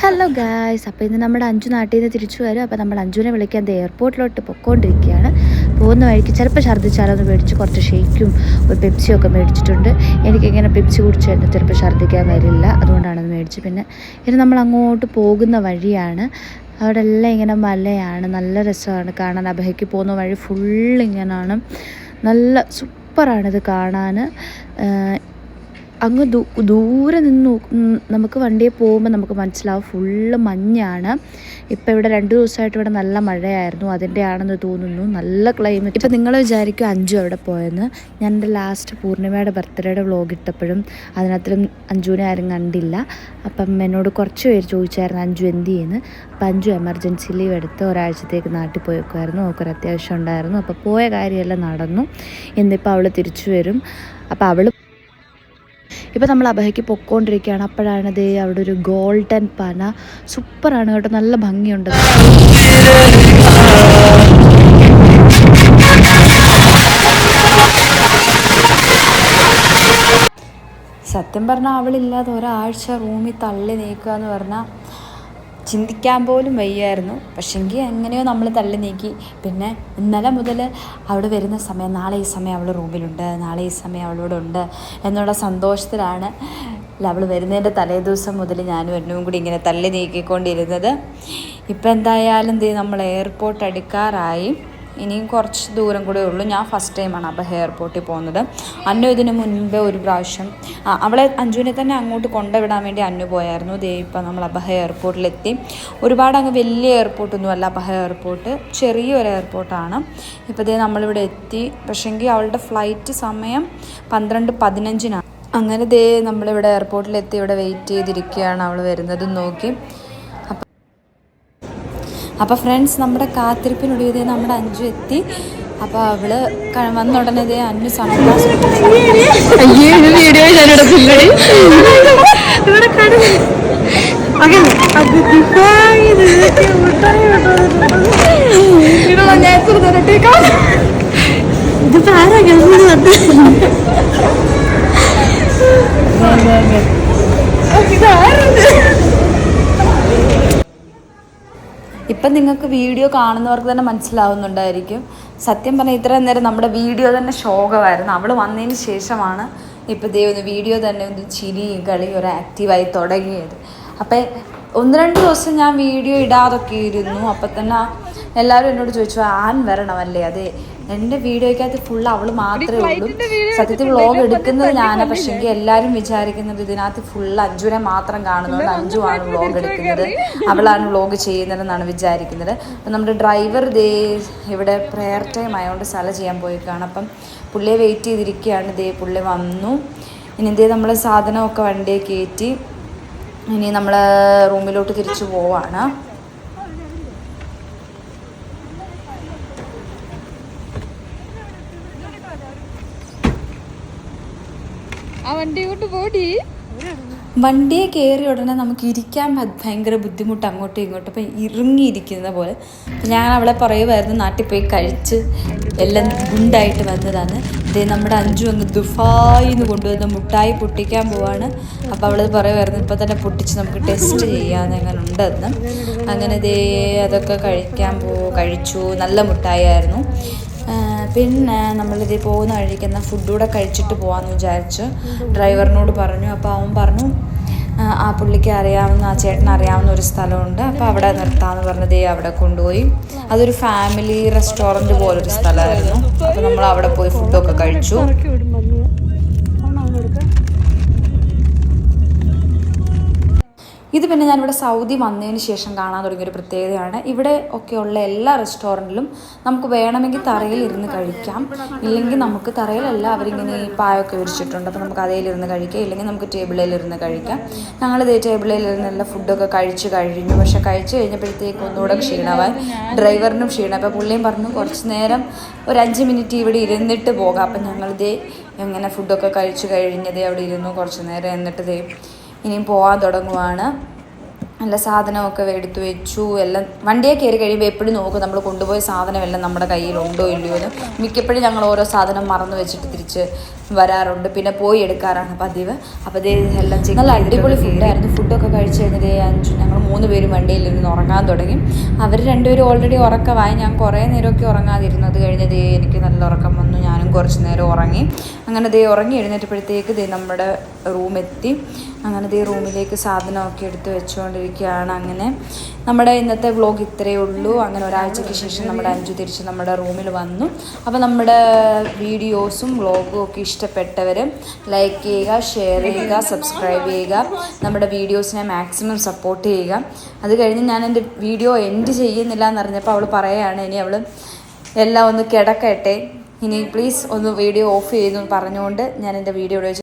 Hello guys, അപ്പോൾ ഇന്ന് നമ്മുടെ അഞ്ചു നാട്ടിൽ നിന്ന് തിരിച്ചു വരും. അപ്പോൾ നമ്മൾ അഞ്ചുവിനെ വിളിക്കാൻ എയർപോർട്ടിലോട്ട് പൊയ്ക്കൊണ്ടിരിക്കുകയാണ്. പോകുന്ന വഴിക്ക് ചിലപ്പോൾ ഛർദ്ദിച്ചാലൊന്ന് മേടിച്ച് കുറച്ച് ഷേക്കും ഒരു പെപ്സിയും ഒക്കെ മേടിച്ചിട്ടുണ്ട്. എനിക്കിങ്ങനെ പെപ്സി കുടിച്ച് കഴിഞ്ഞാൽ ചിലപ്പോൾ ഛർദ്ദിക്കാൻ വരില്ല, അതുകൊണ്ടാണത് മേടിച്ച്. പിന്നെ ഇനി നമ്മൾ അങ്ങോട്ട് പോകുന്ന വഴിയാണ്. അവിടെ എല്ലാം ഇങ്ങനെ മലയാണ്, നല്ല രസമാണ് കാണാൻ. അബഹയ്ക്ക് പോകുന്ന വഴി ഫുള്ളിങ്ങനെയാണ്, നല്ല സൂപ്പറാണിത് കാണാൻ. അങ്ങ് ദൂരെ നിന്ന് നമുക്ക് വണ്ടിയിൽ പോകുമ്പോൾ നമുക്ക് മനസ്സിലാവും ഫുള്ള് മഞ്ഞാണ്. ഇപ്പോൾ ഇവിടെ 2 ദിവസമായിട്ട് ഇവിടെ നല്ല മഴയായിരുന്നു, അതിൻ്റെ ആണെന്ന് തോന്നുന്നു. നല്ല ക്ലൈമറ്റ്. ഇപ്പോൾ നിങ്ങൾ വിചാരിക്കും അഞ്ചു അവിടെ പോയെന്ന്. ഞാൻ എൻ്റെ ലാസ്റ്റ് പൂർണിമയുടെ ബർത്ത്ഡേയുടെ വ്ളോഗ് ഇട്ടപ്പോഴും അതിനകത്തും അഞ്ജുവിനെ ആരും കണ്ടില്ല. അപ്പം എന്നോട് കുറച്ച് പേര് ചോദിച്ചായിരുന്നു അഞ്ചു എന്ത് ചെയ്യുന്നു. അപ്പം അഞ്ചു എമർജൻസി ലീവ് എടുത്ത് ഒരാഴ്ചത്തേക്ക് നാട്ടിൽ പോയേക്കുമായിരുന്നു. അവൾക്കൊരു അത്യാവശ്യം ഉണ്ടായിരുന്നു. അപ്പോൾ പോയ കാര്യമെല്ലാം നടന്നു. ഇന്നിപ്പോൾ അവൾ തിരിച്ചു വരും. അപ്പോൾ അവൾ ഇപ്പോൾ നമ്മൾ അബഹയ്ക്ക് പൊയ്ക്കൊണ്ടിരിക്കുകയാണ്. അപ്പോഴാണ് ദേ അവിടെ ഒരു ഗോൾഡൻ പന. സൂപ്പറാണ് കേട്ടോ, നല്ല ഭംഗിയുണ്ട്. സത്യം പറഞ്ഞാൽ അവളില്ലാതെ ഒരാഴ്ച റൂമിൽ തള്ളി നീക്കുക എന്ന് പറഞ്ഞാൽ ചിന്തിക്കാൻ പോലും വയ്യായിരുന്നു. പക്ഷെങ്കിൽ എങ്ങനെയോ നമ്മൾ തള്ളി നീക്കി. പിന്നെ ഇന്നലെ മുതൽ അവിടെ വരുന്ന സമയം, നാളെ ഈ സമയം അവൾ റൂമിലുണ്ട്, നാളെ ഈ സമയം അവളോട് ഉണ്ട് എന്നുള്ള സന്തോഷത്തിലാണ് അവൾ വരുന്നതിൻ്റെ തലേ ദിവസം മുതൽ ഞാനും എന്നും കൂടി ഇങ്ങനെ തള്ളി നീക്കിക്കൊണ്ടിരുന്നത്. ഇപ്പം എന്തായാലും നമ്മൾ എയർപോർട്ട് അടുക്കാറായി. ഇനിയും കുറച്ച് ദൂരം കൂടെ ഉള്ളൂ. ഞാൻ ഫസ്റ്റ് ടൈമാണ് അബഹ എയർപോർട്ടിൽ പോകുന്നത്. അന്നു ഇതിന് മുൻപ് ഒരു പ്രാവശ്യം അവളെ അഞ്ജുവിനെ തന്നെ അങ്ങോട്ട് കൊണ്ടുവിടാൻ വേണ്ടി അന്നു പോയായിരുന്നു. ഇപ്പം നമ്മൾ അബഹ എയർപോർട്ടിലെത്തി. ഒരുപാട് അങ്ങ് വലിയ എയർപോർട്ടൊന്നുമല്ല അബഹ എയർപോർട്ട്, ചെറിയൊരു എയർപോർട്ടാണ്. ഇപ്പോൾ നമ്മളിവിടെ എത്തി. പക്ഷേങ്കിൽ അവളുടെ ഫ്ലൈറ്റ് സമയം 12:15 അങ്ങനെ നമ്മളിവിടെ എയർപോർട്ടിലെത്തി. ഇവിടെ വെയിറ്റ് ചെയ്തിരിക്കുകയാണ് അവൾ വരുന്നതും നോക്കി. അപ്പോൾ ഫ്രണ്ട്സ്, നമ്മുടെ കാത്തിരിപ്പിനൊടുവിൽ നമ്മുടെ അഞ്ചു എത്തി. അപ്പോൾ അവൾ വന്ന ഉടനെ അന്നു സൺഗ്ലാസ് ഇപ്പം നിങ്ങൾക്ക് വീഡിയോ കാണുന്നവർക്ക് തന്നെ മനസ്സിലാവുന്നുണ്ടായിരിക്കും. സത്യം പറഞ്ഞാൽ ഇത്രയും നേരം നമ്മുടെ വീഡിയോ തന്നെ ശോകമായിരുന്നു. അവൾ വന്നതിന് ശേഷമാണ് ഇപ്പോൾ ഒന്ന് വീഡിയോ തന്നെ ഒന്ന് ചിരിയും കളിയും ഒരു ആക്റ്റീവായി തുടങ്ങിയത്. അപ്പം 1-2 ദിവസം ഞാൻ വീഡിയോ ഇടാതൊക്കെ ഇരുന്നു. അപ്പം തന്നെ എല്ലാവരും എന്നോട് ചോദിച്ചു ആൻ വരണമല്ലേ. അതെ, എൻ്റെ വീഡിയോയ്ക്കകത്ത് ഫുള്ള് അവൾ മാത്രമേ ഉള്ളൂ. സത്യത്തിൽ വ്ളോഗ് എടുക്കുന്നത് ഞാൻ. പക്ഷേങ്കിൽ എല്ലാവരും വിചാരിക്കുന്നത് ഇതിനകത്ത് ഫുള്ള് അഞ്ജുവിനെ മാത്രം കാണുന്നതുകൊണ്ട് അഞ്ജുവാണ് വ്ളോഗ് എടുക്കുന്നത്, അവളാണ് വ്ളോഗ് ചെയ്യുന്നതെന്നാണ് വിചാരിക്കുന്നത്. അപ്പം നമ്മുടെ ഡ്രൈവർ ഇവിടെ പ്രെയർ ടൈം ആയതുകൊണ്ട് സ്ഥലം ചെയ്യാൻ പോയിക്കാണ്. അപ്പം പുള്ളിയെ വെയിറ്റ് ചെയ്തിരിക്കുകയാണ്. പുള്ളി വന്നു. ഇനി നമ്മൾ സാധനമൊക്കെ വണ്ടിയെ കയറ്റി ഇനി നമ്മൾ റൂമിലോട്ട് തിരിച്ചു പോവാണ്. വണ്ടിയെ കയറി ഉടനെ നമുക്ക് ഇരിക്കാൻ ഭയങ്കര ബുദ്ധിമുട്ട്, അങ്ങോട്ടും ഇങ്ങോട്ടും. അപ്പം ഇറങ്ങിയിരിക്കുന്ന പോലെ. ഞാൻ അവളെ പറയുമായിരുന്നു നാട്ടിൽ പോയി കഴിച്ച് എല്ലാം ഗുണ്ടായിട്ട് വന്നതാണ്. നമ്മുടെ അഞ്ചു അങ്ങ് ദുബായിന്ന് കൊണ്ടുവന്ന മുട്ടായി പൊട്ടിക്കാൻ പോവാണ്. അപ്പോൾ അവളത് പറയുമായിരുന്നു ഇപ്പോൾ തന്നെ പൊട്ടിച്ച് നമുക്ക് ടെസ്റ്റ് ചെയ്യാമെന്ന് എങ്ങനെ ഉണ്ടെന്ന്. അങ്ങനെ അതൊക്കെ കഴിച്ചു. നല്ല മുട്ടായി ആയിരുന്നു. പിന്നെ നമ്മളിത് പോകുന്ന വഴിക്കുന്ന ഫുഡൂടെ കഴിച്ചിട്ട് പോകാമെന്ന് വിചാരിച്ചു. ഡ്രൈവറിനോട് പറഞ്ഞു. അപ്പോൾ അവൻ പറഞ്ഞു ആ പുള്ളിക്ക് അറിയാവുന്ന, ആ ചേട്ടന് അറിയാവുന്ന ഒരു സ്ഥലമുണ്ട്, അപ്പോൾ അവിടെ നിർത്താമെന്ന് പറഞ്ഞ് അവിടെ കൊണ്ടുപോയി. അതൊരു ഫാമിലി റെസ്റ്റോറൻറ്റ് പോലൊരു സ്ഥലമായിരുന്നു. അപ്പോൾ നമ്മൾ അവിടെ പോയി ഫുഡൊക്കെ കഴിച്ചു. ഇത് പിന്നെ ഞാനിവിടെ സൗദി വന്നതിന് ശേഷം കാണാൻ തുടങ്ങിയൊരു പ്രത്യേകതയാണ്. ഇവിടെ ഒക്കെയുള്ള എല്ലാ റെസ്റ്റോറൻറ്റിലും നമുക്ക് വേണമെങ്കിൽ തറയിൽ ഇരുന്ന് കഴിക്കാം. ഇല്ലെങ്കിൽ നമുക്ക് തറയിലല്ല, അവരിങ്ങനെ ഈ പായൊക്കെ വിരിച്ചിട്ടുണ്ട്. അപ്പോൾ നമുക്ക് അതേലിരുന്ന് കഴിക്കാം, ഇല്ലെങ്കിൽ നമുക്ക് ടേബിളിലിരുന്ന് കഴിക്കാം. ഞങ്ങളിതേ ടേബിളിലിരുന്നുള്ള ഫുഡൊക്കെ കഴിച്ച് കഴിഞ്ഞു. പക്ഷേ കഴിച്ച് കഴിഞ്ഞപ്പോഴത്തേക്ക് ഒന്നുകൂടെ ക്ഷീണമായി. ഡ്രൈവറിനും ക്ഷീണം. അപ്പോൾ പുള്ളിയും പറഞ്ഞു കുറച്ച് നേരം ഒരു 5 മിനിറ്റ് ഇവിടെ ഇരുന്നിട്ട് പോകാം. അപ്പം ഞങ്ങളിതേ എങ്ങനെ ഫുഡൊക്കെ കഴിച്ച് കഴിഞ്ഞതേ അവിടെ ഇരുന്നു കുറച്ച് നേരം. എന്നിട്ട് ഇനിയും പോകാൻ തുടങ്ങുവാണ്. എല്ലാ സാധനമൊക്കെ എടുത്തു വെച്ചു. എല്ലാം വണ്ടിയെ കയറി കഴിയുമ്പോൾ എപ്പോഴും നോക്കും നമ്മൾ കൊണ്ടുപോയ സാധനമെല്ലാം നമ്മുടെ കയ്യിലുണ്ടോ ഇല്ലയോ എന്ന്. മിക്കപ്പോഴും ഞങ്ങൾ ഓരോ സാധനം മറന്നു വെച്ചിട്ട് തിരിച്ച് വരാറുണ്ട്, പിന്നെ പോയി എടുക്കാറാണ് പതിവ്. അപ്പോൾ ഇതേ എല്ലാം നല്ല അടിപൊളി ഫുഡായിരുന്നു. ഫുഡൊക്കെ കഴിച്ച് കഴിഞ്ഞത് ഞങ്ങൾ 3 പേരും വണ്ടിയിലിരുന്ന് ഉറങ്ങാൻ തുടങ്ങി. അവർ 2 പേരും ഓൾറെഡി ഉറക്കമായി. ഞാൻ കുറേ നേരമൊക്കെ ഉറങ്ങാതിരുന്നു. അത് കഴിഞ്ഞ് എനിക്ക് നല്ല ഉറക്കം വന്നു. ഞാനും കുറച്ച് നേരം ഉറങ്ങി. അങ്ങനെ ഉറങ്ങി എഴുന്നേറ്റപ്പോഴത്തേക്ക് നമ്മുടെ റൂമെത്തി. അങ്ങനെ റൂമിലേക്ക് സാധനമൊക്കെ എടുത്ത് വെച്ചുകൊണ്ടിരിക്കുകയാണ്. അങ്ങനെ നമ്മുടെ ഇന്നത്തെ വ്ളോഗ് ഇത്രയേ ഉള്ളൂ. അങ്ങനെ ഒരാഴ്ചയ്ക്ക് ശേഷം നമ്മുടെ അഞ്ചു തിരിച്ച് നമ്മുടെ റൂമിൽ വന്നു. അപ്പോൾ നമ്മുടെ വീഡിയോസും വ്ളോഗും ഒക്കെ ഇഷ്ടപ്പെട്ടവർ ലൈക്ക് ചെയ്യുക, ഷെയർ ചെയ്യുക, സബ്സ്ക്രൈബ് ചെയ്യുക. നമ്മുടെ വീഡിയോസിനെ മാക്സിമം സപ്പോർട്ട് ചെയ്യുക. അത് കഴിഞ്ഞ് ഞാൻ എൻ്റെ വീഡിയോ എൻഡ് ചെയ്യുന്നില്ല എന്നറിഞ്ഞപ്പോൾ അവൾ പറയുകയാണ് ഇനി അവൾ എല്ലാം ഒന്ന് കിടക്കട്ടെ, ഇനി പ്ലീസ് ഒന്ന് വീഡിയോ ഓഫ് ചെയ്യുന്നു പറഞ്ഞുകൊണ്ട് ഞാൻ എൻ്റെ വീഡിയോ